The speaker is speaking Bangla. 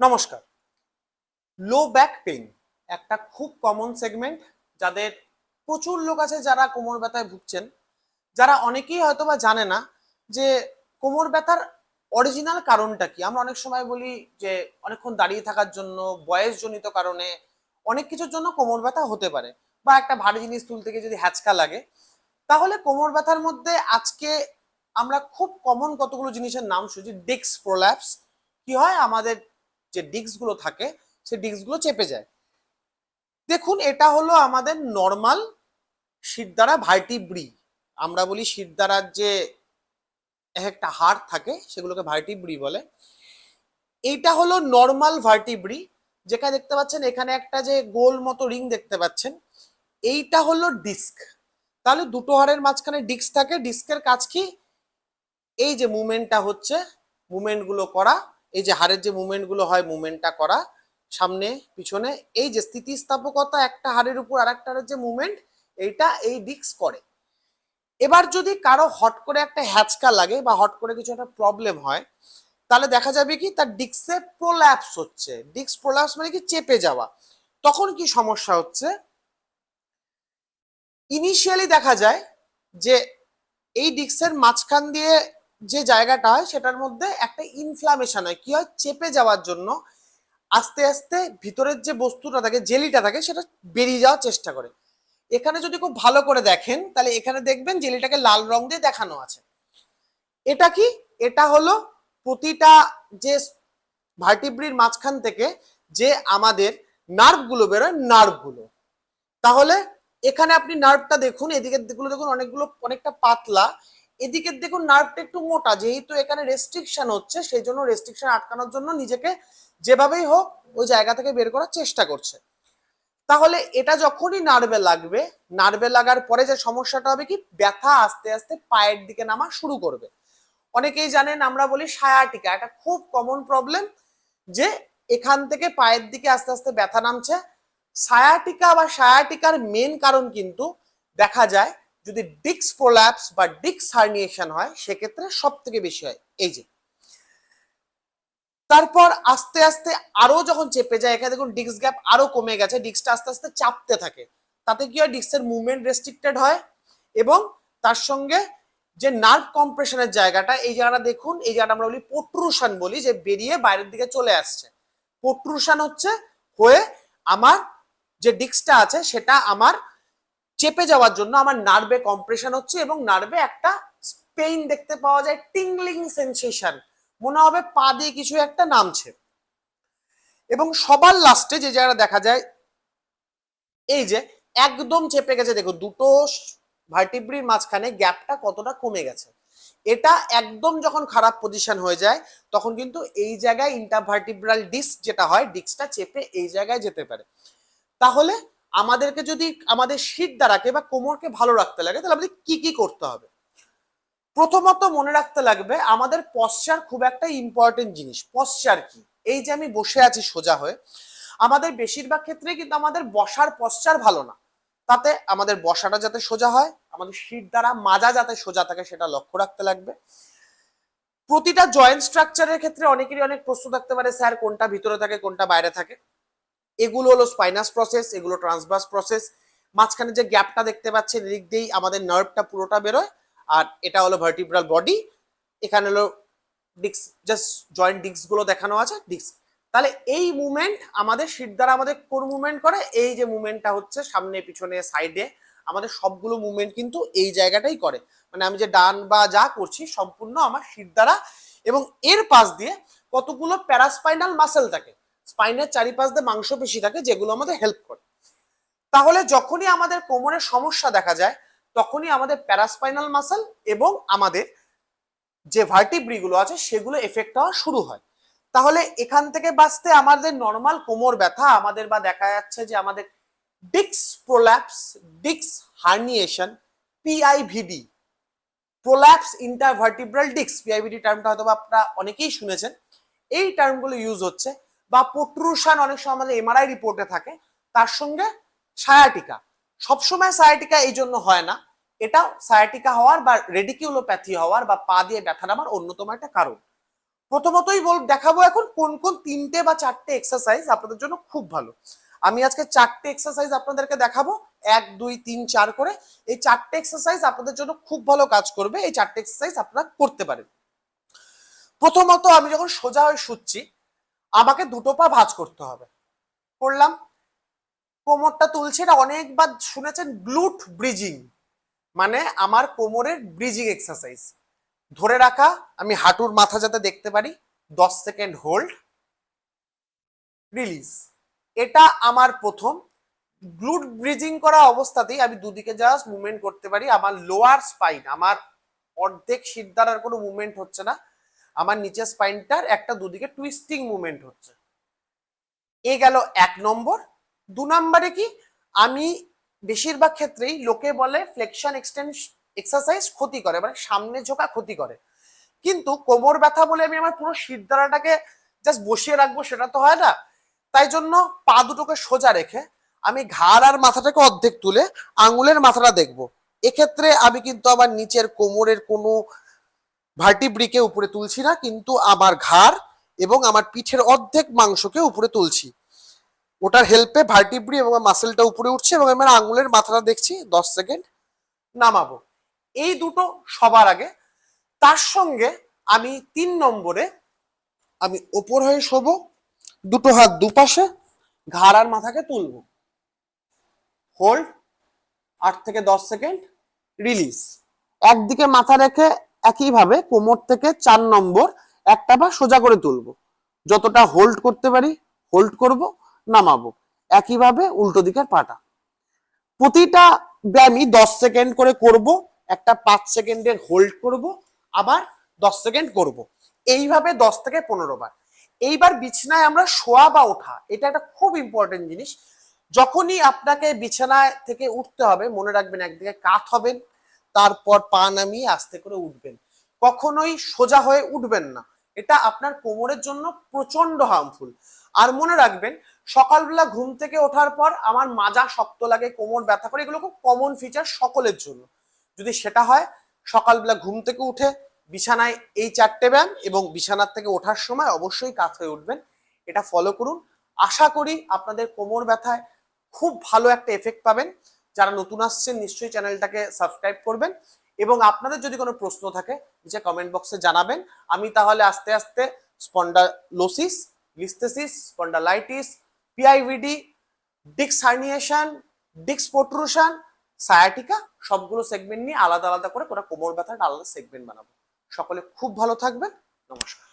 নমস্কার। লো ব্যাক পেইন একটা খুব কমন সেগমেন্ট, যাদের প্রচুর লোক আছে যারা কোমর ব্যথায় ভুগছেন, যারা অনেকেই হয়তো বা জানে না যে কোমর ব্যথার অরিজিনাল কারণটা কি। আমরা অনেক সময় বলি যে অনেকক্ষণ দাঁড়িয়ে থাকার জন্য, বয়সজনিত কারণে, অনেক কিছুর জন্য কোমর ব্যথা হতে পারে, বা একটা ভারী জিনিস তুলতে গিয়ে যদি হ্যাচকা লাগে। তাহলে কোমর ব্যথার মধ্যে আজকে আমরা খুব কমন কতগুলো জিনিসের নাম শুনছি। ডিস্ক প্রোল্যাপস, কি হয় আমাদের যে ডিস্ক গুলো থাকে সেই ডিস্ক গুলো চেপে যায়। দেখুন, এটা হলো আমাদের নর্মাল শিরদাঁড়া ভার্টিব্রি। আমরা বলি শিরদাঁড়ার যে একটা হাড় থাকে সেগুলোকে ভার্টিব্রি বলে। এইটা হলো নর্মাল ভার্টিব্রি, যেখানে দেখতে পাচ্ছেন এখানে একটা যে গোল মতো রিং দেখতে পাচ্ছেন, এইটা হলো ডিস্ক। তাহলে দুটো হাড়ের মাঝখানে ডিস্ক থাকে। ডিস্কের কাজ কি? এই যে মুভমেন্টটা হচ্ছে, মুভমেন্ট গুলো করা, এই যে হাড়ের যে মুভমেন্ট গুলো হয় মুভমেন্টটা করা, সামনে পিছনে, এই যে স্থিতিস্থাপকতা একটা হাড়ের উপর আর একটা হাড়ের যে মুভমেন্ট, এইটা এই ডিস্ক করে। এবার যদি কারো হট করে একটা হ্যাচকা লাগে বা হট করে কিছু একটা প্রবলেম হয়, তাহলে দেখা যাবে কি তার ডিস্কে প্রোল্যাপস হচ্ছে। ডিস্ক প্রোল্যাপস মানে কি? চেপে যাওয়া। তখন কি সমস্যা হচ্ছে? ইনিশিয়ালি দেখা যায় যে এই ডিস্কের মাঝখান দিয়ে যে জায়গাটা হয় সেটার মধ্যে একটা ইনফ্লামেশন হয়। কি হয়? চেপে যাওয়ার জন্য আস্তে আস্তে ভিতরের যে বস্তুটা থাকে, জেলিটা থাকে, সেটা বেরিয়ে যাওয়ার চেষ্টা করে। এখানে যদি খুব ভালো করে দেখেন তাহলে এখানে দেখবেন জেলিটাকে লাল রং দিয়ে দেখানো আছে। এটা কি? এটা হলো প্রতিটা যে ভার্টিব্রির মাঝখান থেকে যে আমাদের নার্ভ গুলো বেরোয়, নার্ভ গুলো। তাহলে এখানে আপনি নার্ভটা দেখুন, এদিকের দিকগুলো দেখুন অনেকটা পাতলা, এদিকের দেখুন নার্ভটা একটু মোটা। যেহেতু এখানে রেস্ট্রিকশন হচ্ছে, সেই জন্য রেস্ট্রিকশন আটকানোর জন্য নিজেকে যেভাবেই হোক ওই জায়গা থেকে বের করার চেষ্টা করছে। তাহলে এটা যখনই নার্ভে লাগবে, নার্ভে লাগার পরে যে সমস্যাটা হবে কি? ব্যথা আস্তে আস্তে পায়ের দিকে নামা শুরু করবে। অনেকেই জানেন, আমরা বলি সায়াটিকা, একটা খুব কমন প্রবলেম, যে এখান থেকে পায়ের দিকে আস্তে আস্তে ব্যথা নামছে। সায়াটিকা বা সায়াটিকার মেন কারণ কিন্তু দেখা যায় যদি ডিস্ক প্রোল্যাপস বা ডিস্ক হার্নিয়েশন হয়, সেক্ষেত্রে সব থেকে বেশি হয়। এই যে তারপর আস্তে আস্তে আরো যখন চেপে যায়, এখানে দেখুন ডিস্ক গ্যাপ আরো কমে গেছে, ডিস্কটা আস্তে আস্তে চাপতে থাকে। তাতে কি হয়? ডিস্কের মুভমেন্ট রেস্ট্রিক্টেড হয়, এবং তার সঙ্গে যে নার্ভ কম্প্রেশনের জায়গাটা, এই জায়গাটা দেখুন, এই জায়গাটা আমরা বলি প্রোট্রুশন বলি, যে বেরিয়ে বাইরের দিকে চলে আসছে। প্রোট্রুশন হচ্ছে হয়ে আমার যে ডিস্কটা আছে সেটা আমার চেপে যাওয়ার জন্য আমার নার্ভে কম্প্রেশন হচ্ছে, এবং নার্ভে একটা পেইন দেখতে পাওয়া যায়, টিংলিং সেন্সেশন, মনে হবে পা দিয়ে কিছু একটা নামছে। এবং সবার লাস্টে যে জায়গাটা দেখা যায়, এই যে একদম চেপে গেছে, দেখো দুটো ভার্টিব্রির মাঝখানে গ্যাপটা কতটা কমে গেছে। এটা একদম যখন খারাপ পজিশন হয়ে যায়, তখন কিন্তু এই জায়গায় ইন্টারভার্টিব্রাল ডিস্ক যেটা হয়, ডিস্কটা চেপে এই জায়গায় যেতে পারে। তাহলে আমাদেরকে যদি আমাদের শিরদাঁড়াকে বা কোমরকে ভালো রাখতে লাগে, তাহলে আমাদের কি কি করতে হবে? প্রথমত মনে রাখতে লাগবে আমাদের পশ্চার খুব একটা ইম্পর্টেন্ট জিনিস। পশ্চার কি? এই যে আমি বসে আছি সোজা হয়ে, আমাদের বেশিরভাগ ক্ষেত্রে কিন্তু আমাদের বসার পশ্চার ভালো না। তাতে আমাদের বসাটা যাতে সোজা হয়, আমাদের শিরদাঁড়া মাজা যাতে সোজা থাকে, সেটা লক্ষ্য রাখতে লাগবে। প্রতিটা জয়েন্ট স্ট্রাকচারের ক্ষেত্রে অনেকেরই অনেক প্রশ্ন থাকতে পারে, স্যার কোনটা ভিতরে থাকে কোনটা বাইরে থাকে। এগুলো হলো স্পাইনাস প্রসেস, এগুলো ট্রান্সভার্স প্রসেস। মাঝখানে যে গ্যাপটা দেখতে পাচ্ছেন, এদিক দিয়েই আমাদের নার্ভটা পুরোটা বেরোয়। আর এটা হলো ভার্টিব্রাল বডি, এখানে হলো ডিস্ক, জাস্ট জয়েন্ট ডিস্ক গুলো দেখানো আছে, ডিস্ক। তাহলে এই মুভমেন্ট আমাদের শির দ্বারা আমাদের কোন মুভমেন্ট করে? এই যে মুভমেন্টটা হচ্ছে সামনে পিছনে সাইডে, আমাদের সবগুলো মুভমেন্ট কিন্তু এই জায়গাটাই করে। মানে আমি যে ডান বা যা করছি সম্পূর্ণ আমার শির দ্বারা। এবং এর পাশ দিয়ে কতগুলো প্যারাস্পাইনাল মাসেল থাকে, স্পাইনের চারিপাশ দিয়ে মাংসপেশি থাকে, যেগুলো আমাদের হেল্প করে। তাহলে যখনই আমাদের কোমরের সমস্যা দেখা যায়, তখনই আমাদের প্যারাস্পাইনাল মাসেল এবং আমাদের যে ভার্টিব্রি গুলো আছে সেগুলো এফেক্ট হওয়া শুরু হয়। তাহলে এখান থেকে বাঁচতে আমাদের নর্মাল কোমর ব্যথা আমাদের, বা দেখা যাচ্ছে যে আমাদের disc prolapse, disc herniation, PIVD, prolapse intervertebral disc, PIVD টার্মটা হয়তো আপনারা অনেকেই শুনেছেন। এই টার্মগুলো ইউজ হচ্ছে। বা প্রোট্রুশন অনেক সময় আমাদের এমআরআই রিপোর্টে থাকে। তার সঙ্গে সায়াটিকা, সবসময় সায়াটিকা এই জন্য হয় না, এটা সায়াটিকা হওয়ার বা রেডিকিউলোপ্যাথি হওয়ার বা পা দিয়ে ব্যথা নামার অন্যতম একটা কারণ। প্রথমতই দেখাবো এখন কোন কোন 3টে বা 4টে এক্সারসাইজ আপনাদের জন্য খুব ভালো। আমি আজকে 4টে এক্সারসাইজ আপনাদেরকে দেখাবো, 1 2 3 4 করে। এই 4টে এক্সারসাইজ আপনাদের জন্য খুব ভালো কাজ করবে। এই 4টে এক্সারসাইজ আপনারা করতে পারেন। প্রথমত আমি যখন সোজা হয়ে শুচ্ছি, আমাকে দুটো পা ভাঁজ করতে হবে। করলাম, কোমরটা তুলছি। এটা অনেকবার শুনেছেন গ্লুট ব্রিজিং, মানে আমার কোমরের ব্রিজিং এক্সারসাইজ। ধরে রাখা, আমি হাঁটুর মাথা যাতে দেখতে পারি, 10 সেকেন্ড হোল্ড, রিলিজ। এটা আমার প্রথম। গ্লুট ব্রিজিং করা অবস্থাতেই আমি দুদিকে জাস্ট মুভমেন্ট করতে পারি। আমার লোয়ার স্পাইন, আমার অর্ধেক শিরদাঁড়ার কোনো মুভমেন্ট হচ্ছে না, আমার নিচের স্পাইনটার একটা দুদিকে টুইস্টিং মুভমেন্ট হচ্ছে। এ গেল 1 নম্বর। 2 নম্বরে কি, আমি বেশিরভাগ ক্ষেত্রেই লোকে বলে ফ্লেকশন এক্সটেনশন এক্সারসাইজ ক্ষতি করে, মানে সামনে ঝোঁকা ক্ষতি করে। কিন্তু কোমর ব্যথা বলে আমি আমার পুরো শিরদাঁড়াটাকে জাস্ট বসিয়ে রাখবো সেটা তো হয় না। তাই জন্য পা দুটোকে সোজা রেখে আমি ঘাড় আর মাথাটাকে অর্ধেক তুলে আঙুলের মাথাটা দেখবো। এক্ষেত্রে আমি কিন্তু আমার নিচের কোমরের কোনো ভার্টিব্রিকে উপরে তুলছি না, কিন্তু আমার ঘাড় এবং আমার পিঠের অর্ধেক মাংসকে উপরে তুলছি। ওটার হেল্পে ভার্টিব্রি এবং মাসেলটা উপরে উঠছে এবং আমার আঙুলের মাথাটা দেখছি। 10 সেকেন্ড, নামাবো। এই দুটো সবার আগে। তার সঙ্গে আমি 3 নম্বরে আমি ওপর হয়ে শোবো, দুটো হাত দুপাশে, ঘাড় আর মাথাকে তুলবো, হোল্ড 8 থেকে 10 সেকেন্ড, রিলিজ। একদিকে মাথা রেখে একইভাবে কোমর থেকে 4 নম্বর একটা পা সোজা করে তুলবো, যতটা হোল্ড করতে পারি হোল্ড করব, নামাবো। একইভাবে উল্টো দিকের পাটা। প্রতিটা ব্যায়ামই 10 সেকেন্ড করে করব, একটা 5 সেকেন্ডের হোল্ড করব, আবার 10 সেকেন্ড করব। এইভাবে 10 থেকে 15 বার। এইবার বিছানায় আমরা শোয়া বা ওঠা, এটা একটা খুব ইম্পর্টেন্ট জিনিস। যখনই আপনাকে বিছানায় থেকে উঠতে হবে, মনে রাখবেন একদিকে কাত হবেন, তারপর পা নামিয়ে আস্তে করে উঠবেন। কখনোই সোজা হয়ে উঠবেন না, এটা আপনার কোমরের জন্য প্রচন্ড হার্মফুল। আর মনে রাখবেন, সকালবেলা ঘুম থেকে ওঠার পর আমার মাজা শক্ত লাগে, কোমর ব্যথা করে, এগুলো খুব কমন ফিচার সকলের জন্য। যদি সেটা হয়, সকালবেলা ঘুম থেকে উঠে বিছানায় এই 4টে ব্যায়াম এবং বিছানার থেকে ওঠার সময় অবশ্যই কাত হয়ে উঠবেন। এটা ফলো করুন। আশা করি আপনাদের কোমর ব্যথায় খুব ভালো একটা এফেক্ট পাবেন। যারা নতুন আসছেন নিশ্চয়ই চ্যানেলটাকে সাবস্ক্রাইব করবেন, এবং আপনাদের যদি কোনো প্রশ্ন থাকে নিচে কমেন্ট বক্সে জানাবেন। আমি তাহলে আস্তে আস্তে spondylosis, listhesis, spondylitis, PIVD, disc herniation, disc protrusion, sciatica, সবগুলো সেগমেন্ট নিয়ে আলাদা আলাদা করে কোমর ব্যথার আলাদা সেগমেন্ট বানাবো। সকলে খুব ভালো থাকবেন। নমস্কার।